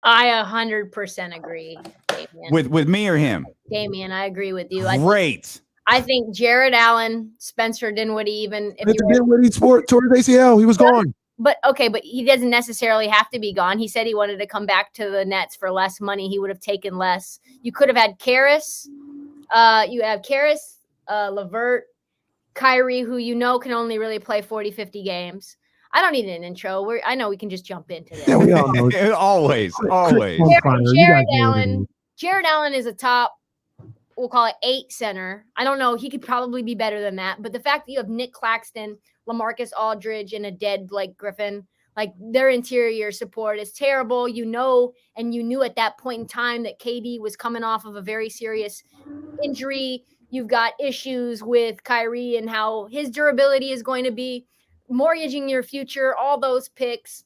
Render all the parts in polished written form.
I 100% agree, Damian. With me or him? Damian, I agree with you. Great. I think Jared Allen, Spencer Dinwiddie, even if Dinwiddie tore his ACL, he was gone. But he doesn't necessarily have to be gone. He said he wanted to come back to the Nets for less money. He would have taken less. You could have had Karis. You have Karis, LeVert, Kyrie, who can only really play 40, 50 games. I don't need an intro. I know we can just jump into this. Yeah, we all know. always. Jared Allen is a top, we'll call it 8 center. I don't know. He could probably be better than that. But the fact that you have Nick Claxton, LaMarcus Aldridge, and a dead Blake Griffin, like their interior support is terrible. And you knew at that point in time that KD was coming off of a very serious injury. You've got issues with Kyrie and how his durability is going to be, mortgaging your future, all those picks,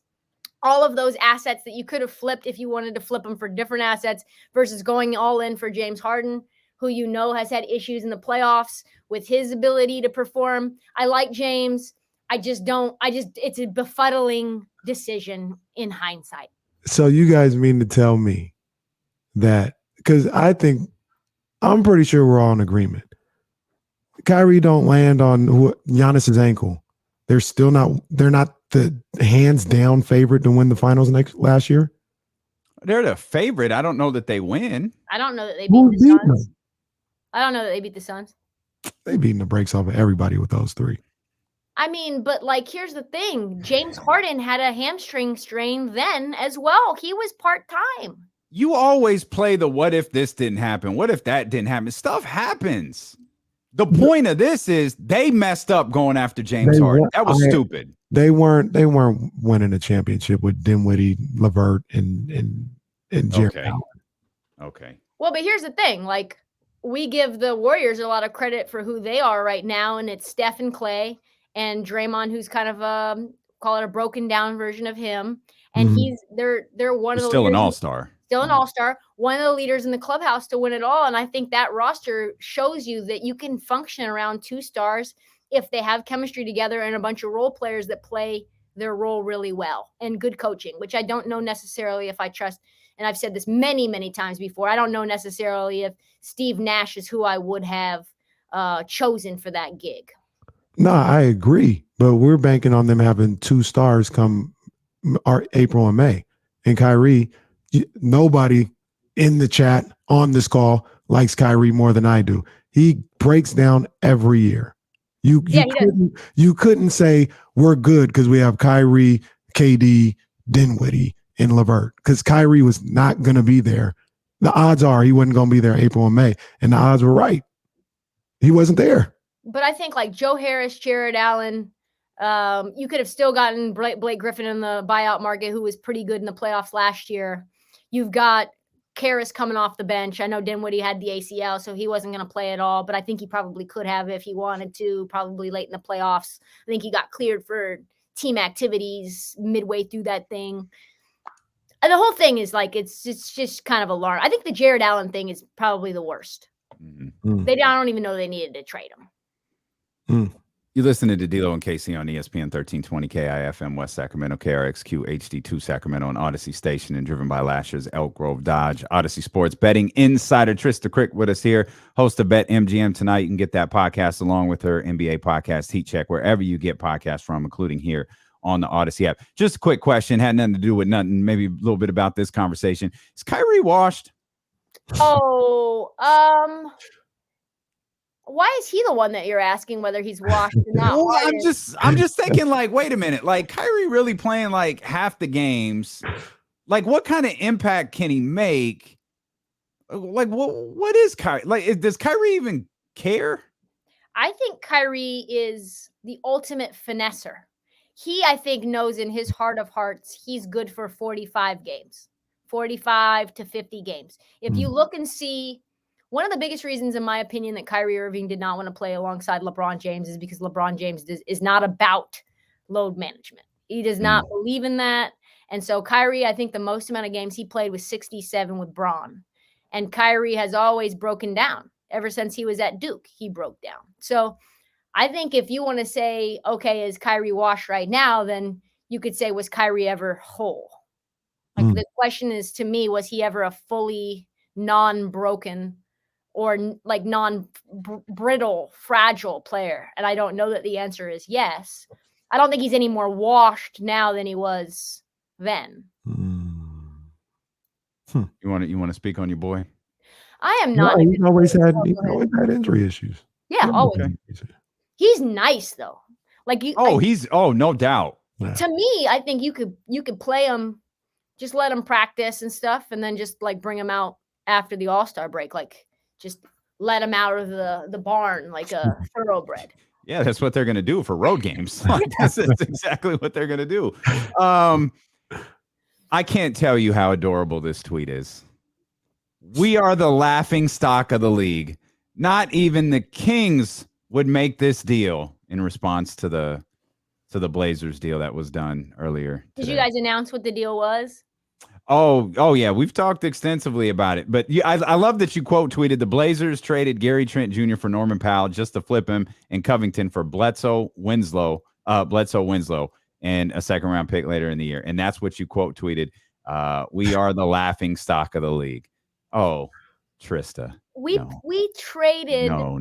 all of those assets that you could have flipped if you wanted to flip them for different assets versus going all in for James Harden, who has had issues in the playoffs with his ability to perform. I like James. It's a befuddling decision in hindsight. So you guys mean to tell me that, because I'm pretty sure we're all in agreement. Kyrie don't land on Giannis's ankle. They're not the hands down favorite to win the finals last year. They're the favorite. I don't know that they win. I don't know that they beat the Suns. I don't know that they beat the Suns. They beating the brakes off of everybody with those 3. I mean, but here's the thing. James Harden had a hamstring strain then as well. He was part-time. You always play the what if this didn't happen? What if that didn't happen? Stuff happens. The point of this is they messed up going after James Harden. That was stupid. They weren't winning a championship with Dinwiddie, LeVert, and Jared Allen. Okay. Well, but here's the thing. We give the Warriors a lot of credit for who they are right now, and it's Steph and Clay and Draymond, who's kind of call it a broken down version of him. And they're one of the still an all-star. Still an all-star, one of the leaders in the clubhouse to win it all. And I think that roster shows you that you can function around 2 stars if they have chemistry together and a bunch of role players that play their role really well and good coaching, which I don't know necessarily if I trust. And I've said this many, many times before. I don't know necessarily if Steve Nash is who I would have chosen for that gig. No, I agree. But we're banking on them having 2 stars come April and May. And Kyrie, nobody in the chat on this call likes Kyrie more than I do. He breaks down every year. You couldn't say we're good because we have Kyrie, KD, Dinwiddie, and LeVert, because Kyrie was not going to be there. The odds are he wasn't going to be there April and May, and the odds were right. He wasn't there. But I think Joe Harris, Jared Allen, you could have still gotten Blake Griffin in the buyout market, who was pretty good in the playoffs last year. You've got Karis coming off the bench. I know Dinwiddie had the ACL, so he wasn't going to play at all, but I think he probably could have if he wanted to, probably late in the playoffs. I think he got cleared for team activities midway through that thing. And the whole thing is it's just kind of alarming. I think the Jared Allen thing is probably the worst. Mm-hmm. I don't even know they needed to trade him. You listen to D'Lo and KC on ESPN 1320 KIFM West Sacramento, KRXQ HD2 Sacramento, and Odyssey Station, and driven by Lasher's Elk Grove Dodge. Odyssey Sports betting insider Trysta Krick with us here, host of Bet MGM Tonight. You can get that podcast along with her NBA podcast, Heat Check, wherever you get podcasts from, including here on the Odyssey app. Just a quick question, had nothing to do with nothing, maybe a little bit about this conversation. Is Kyrie washed? Why is he the one that you're asking whether he's washed or not? Well, I'm just thinking, wait a minute, Kyrie really playing half the games. What kind of impact can he make? What is Kyrie? Does Kyrie even care? I think Kyrie is the ultimate finesser. He, I think, knows in his heart of hearts he's good for 45 games, 45 to 50 games. If you look and see, one of the biggest reasons, in my opinion, that Kyrie Irving did not want to play alongside LeBron James is because LeBron James is not about load management. He does not believe in that. And so Kyrie, I think the most amount of games he played was 67 with Bron. And Kyrie has always broken down. Ever since he was at Duke, he broke down. So I think if you want to say, okay, is Kyrie washed right now, then you could say, was Kyrie ever whole? Like the question is to me, was he ever a fully non-broken or like non-brittle, fragile player? And I don't know that the answer is yes. I don't think he's any more washed now than he was then. You want to speak on your boy? I am not. He's always had injury issues. Yeah, always. He's nice though. Like you. No doubt. Yeah. To me, I think you could play him, just let him practice and stuff, and then just like bring him out after the All-Star break. Like just let him out of the barn like a thoroughbred. Yeah, that's what they're going to do for road games. That's exactly what they're going to do. I can't tell you how adorable this tweet is. We are the laughing stock of the league. Not even the Kings would make this deal, in response to the Blazers deal that was done earlier today. Did you guys announce what the deal was? Oh yeah, we've talked extensively about it. But I love that you quote tweeted the Blazers traded Gary Trent Jr. for Norman Powell just to flip him in Covington for Bledsoe Winslow, and a second round pick later in the year. And that's what you quote tweeted. We are the laughing stock of the league. Oh, Trysta. We traded no.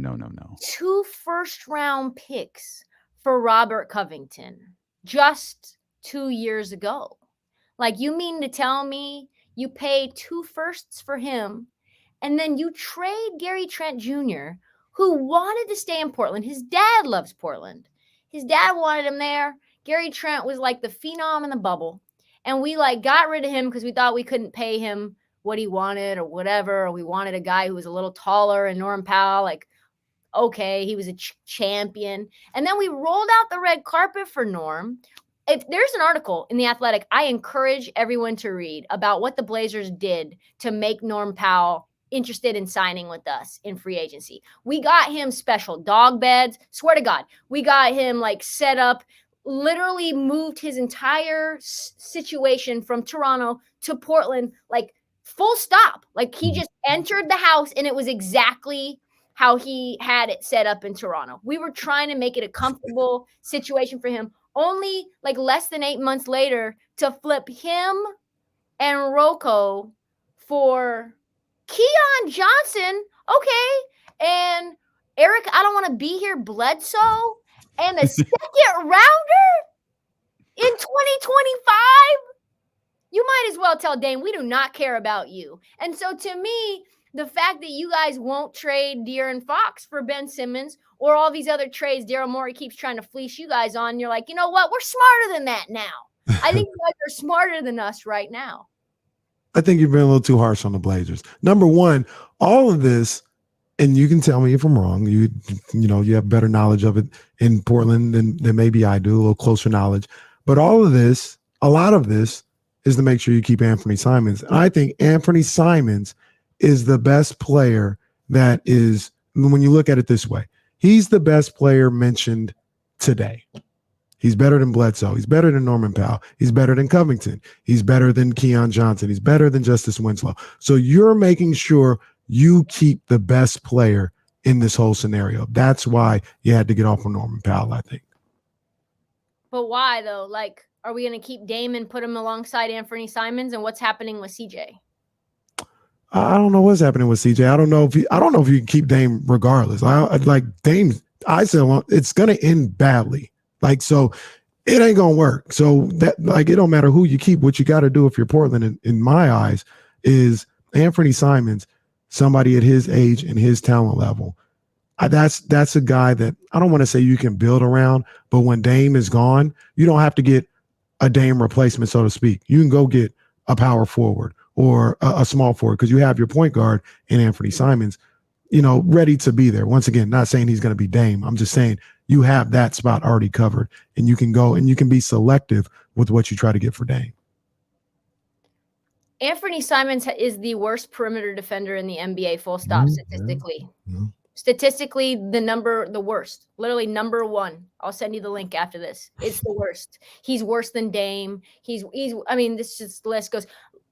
2 first-round picks for Robert Covington just 2 years ago. Like, you mean to tell me you pay 2 firsts for him, and then you trade Gary Trent Jr., who wanted to stay in Portland. His dad loves Portland. His dad wanted him there. Gary Trent was like the phenom in the bubble. And we like got rid of him because we thought we couldn't pay him what he wanted or whatever. Or we wanted a guy who was a little taller, and Norm Powell, like, okay, he was a champion. And then we rolled out the red carpet for Norm. If there's an article in The Athletic, I encourage everyone to read about what the Blazers did to make Norm Powell interested in signing with us in free agency. We got him special dog beds. Swear to God, we got him like set up, literally moved his entire situation from Toronto to Portland, like full stop. Like he just entered the house and it was exactly how he had it set up in Toronto. We were trying to make it a comfortable situation for him. Only like less than 8 months later to flip him and Rocco for Keon Johnson. Okay. And Eric, I don't want to be here, Bledsoe, and a second rounder in 2025. You might as well tell Dame, we do not care about you. And so to me, the fact that you guys won't trade De'Aaron Fox for Ben Simmons or all these other trades Daryl Morey keeps trying to fleece you guys on, you're like, you know what? We're smarter than that now. I think you guys are smarter than us right now. I think you've been a little too harsh on the Blazers. Number one, all of this, and you can tell me if I'm wrong, you have better knowledge of it in Portland than maybe I do, a little closer knowledge. But all of this, a lot of this is to make sure you keep Anthony Simons. And I think Anthony Simons is the best player that is, when you look at it this way, he's the best player mentioned today. He's better than Bledsoe. He's better than Norman Powell. He's better than Covington. He's better than Keon Johnson. He's better than Justice Winslow. So you're making sure you keep the best player in this whole scenario. That's why you had to get off of Norman Powell, I think. But why though? Like, are we going to keep Dame and put him alongside Anthony Simons? And what's happening with CJ? I don't know what's happening with CJ. I don't know if you can keep Dame regardless. Like Dame, I said, well, it's going to end badly. Like, so it ain't going to work. So that, like, it don't matter who you keep. What you got to do if you're Portland, in my eyes, is Anthony Simons, somebody at his age and his talent level. That's a guy that I don't want to say you can build around, but when Dame is gone, you don't have to get a Dame replacement, so to speak. You can go get a power forward or a small forward because you have your point guard in Anthony Simons, ready to be there. Once again, not saying he's going to be Dame. I'm just saying you have that spot already covered, and you can go and you can be selective with what you try to get for Dame. Anthony Simons is the worst perimeter defender in the NBA, full stop, statistically. Yeah. Statistically, the worst, literally number one. I'll send you the link after this. It's the worst. He's worse than Dame. This list goes.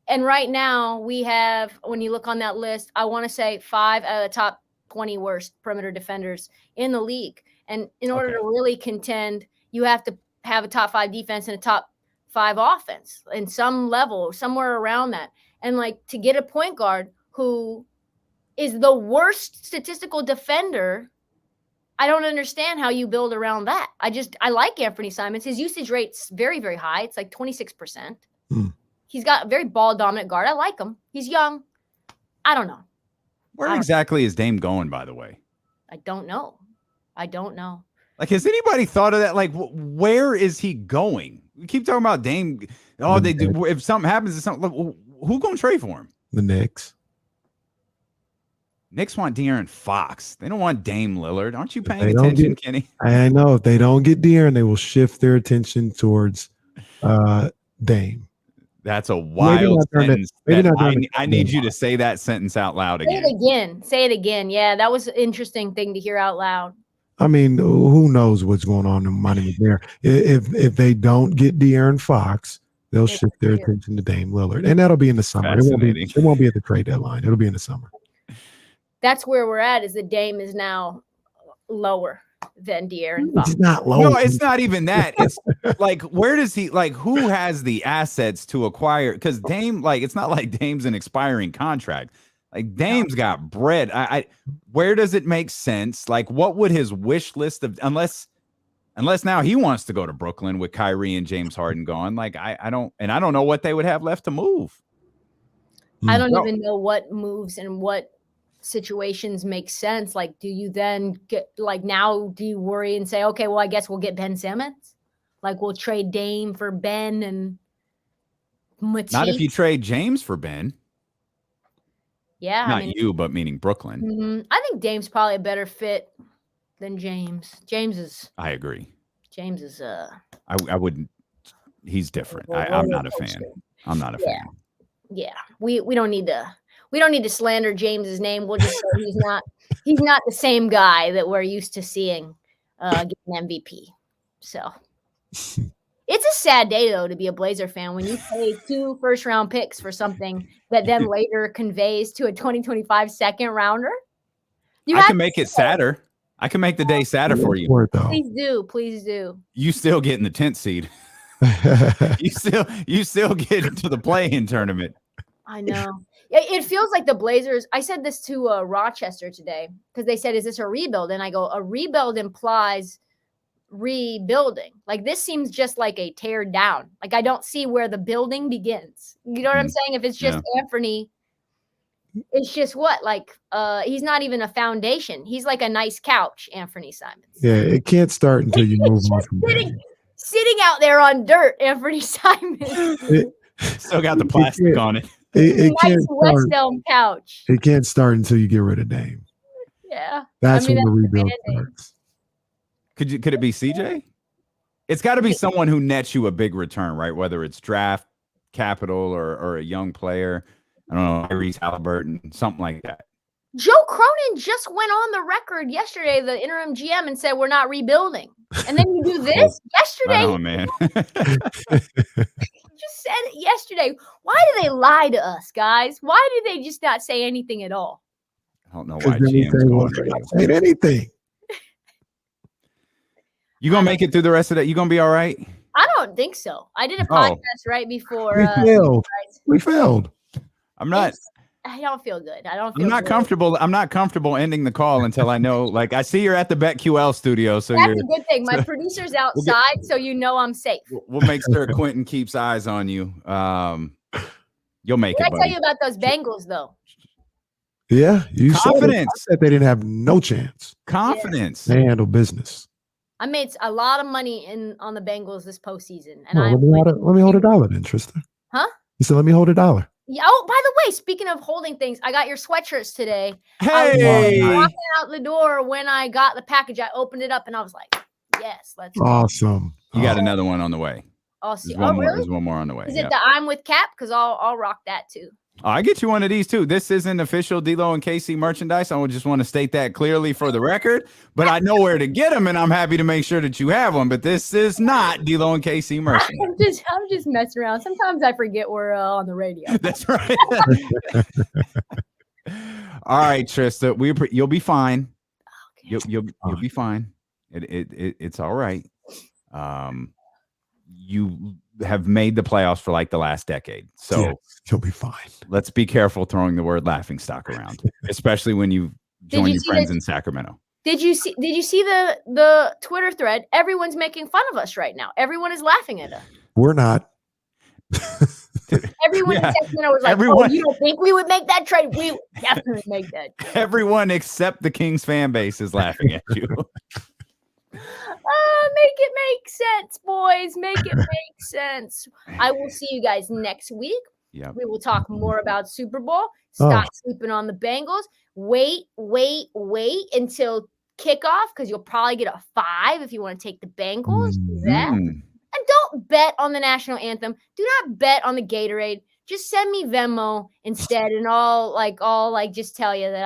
And right now we have, when you look on that list, I want to say 5 out of the top 20 worst perimeter defenders in the league. And in order to really contend, you have to have a top 5 defense and a top 5 offense in some level, somewhere around that. And like to get a point guard who is the worst statistical defender, I don't understand how you build around that. I like Anthony Simons. His usage rate's very, very high. It's like 26%. He's got a very ball dominant guard. I like him. He's young. I don't know. Where exactly is Dame going, by the way? I don't know. Like, has anybody thought of that? Like, where is he going? We keep talking about Dame. Oh, they do. If something happens to something, who gonna trade for him? The Knicks. Knicks want De'Aaron Fox. They don't want Dame Lillard. Aren't you paying attention, Kenny? I know. If they don't get De'Aaron, they will shift their attention towards Dame. That's a wild sentence. I need you to say that sentence out loud again. Say it again. Yeah, that was an interesting thing to hear out loud. I mean, who knows what's going on in money there? If they don't get De'Aaron Fox, they'll shift their attention to Dame Lillard, and that'll be in the summer. It won't be at the trade deadline. It'll be in the summer. That's where we're at. Is the Dame is now lower than De'Aaron Fox. It's not low. No, it's not even that. It's like, where does he, like, who has the assets to acquire? Because Dame, like, it's not like Dame's an expiring contract. Like, Dame's got bread. Where does it make sense? Like, what would his wish list of, unless now he wants to go to Brooklyn with Kyrie and James Harden gone. Like, I don't know what they would have left to move. I don't even know what moves and what situations make sense. Like, do you then get, like, now do you worry and say, okay, well, I guess we'll get Ben Simmons? Like, we'll trade Dame for Ben and Matisse? Not if you trade James for Ben. Yeah. Not you, but meaning Brooklyn. Mm-hmm. I think Dame's probably a better fit than James. I agree. James is I wouldn't. He's different. I'm not a fan. I'm not a fan. Yeah. We don't need to slander James's name. We'll just say he's not the same guy that we're used to seeing get an MVP. So it's a sad day though to be a Blazer fan when you pay 2 first-round picks for something that then later conveys to a 2025 second rounder. I can make it sadder. I can make the day sadder for you. Please do. You still get in the 10th seed. you still get into the play-in tournament. I know. It feels like the Blazers. I said this to Rochester today because they said, "Is this a rebuild?" And I go, "A rebuild implies rebuilding. Like, this seems just like a tear down. Like, I don't see where the building begins. You know what I'm saying? If it's just Anthony, it's just what? Like, he's not even a foundation. He's like a nice couch, Anthony Simons. Yeah, it can't start until you move on from sitting out there on dirt, Anthony Simons. Still got the plastic on it. It nice can't West start. Elm couch. It can't start until you get rid of Dame. Yeah, that's when the rebuild starts. Could it be CJ? It's got to be someone who nets you a big return, right? Whether it's draft capital or a young player. I don't know, Tyrese Halliburton, something like that. Joe Cronin just went on the record yesterday, the interim GM, and said we're not rebuilding. And then you do this yesterday. I know, man. Just said it yesterday. Why do they lie to us, guys? Why do they just not say anything at all? I don't know why GM's going radio. Say anything. You gonna make it through the rest of that? You gonna be all right? I don't think so. I did a podcast right before. We failed. I'm not. I don't feel good. I'm not comfortable. I'm not comfortable ending the call until I know. Like, I see you're at the BetQL studio, so that's a good thing. My producer's outside, so you know I'm safe. We'll make sure Quentin keeps eyes on you. You'll make it. Did I tell you about those Bengals though? Yeah, you confidence. Said they didn't have no chance. Confidence. They handle business. I made a lot of money on the Bengals this postseason, and let me hold $1 then, Trysta. Huh? You said let me hold $1. Yeah. Oh, by the way, speaking of holding things, I got your sweatshirts today. Hey! I was walking out the door when I got the package. I opened it up and I was like, "Yes, let's go." Awesome. You got another one on the way. Awesome. Really? There's one more on the way. Is it the I'm with Cap? Because I'll rock that too. I get you one of these too. This isn't official D-Lo and KC merchandise. I just want to state that clearly for the record, but I know where to get them, and I'm happy to make sure that you have one. But this is not D-Lo and KC merchandise. I'm just messing around. Sometimes I forget we're on the radio. That's right. All right, Trysta, you'll be fine. Okay. You'll be fine. It's all right. You have made the playoffs for like the last decade. So Yeah, he'll be fine. let's be careful throwing the word laughing stock around, especially when you join your friends in Sacramento. Did you see the Twitter thread? Everyone's making fun of us right now. Everyone is laughing at us. We're not. Everyone in Sacramento was like, "Oh, you don't think we would make that trade? We would definitely make that trade." Everyone except the Kings fan base is laughing at you. Make it make sense, boys. Make it make sense. I will see you guys next week. Yeah, we will talk more about Super Bowl. Stop sleeping on the Bengals. Wait until kickoff because you'll probably get a 5 if you want to take the Bengals. And don't bet on the national anthem. Do not bet on the Gatorade. Just send me Venmo instead, and I'll just tell you that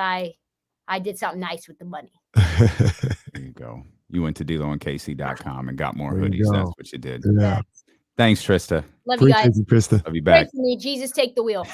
I did something nice with the money. There you go. You went to DeloandKC.com and got more hoodies. That's what you did. Yeah. Thanks, Trysta. Love you guys. Trysta. Love you back. Jesus, take the wheel.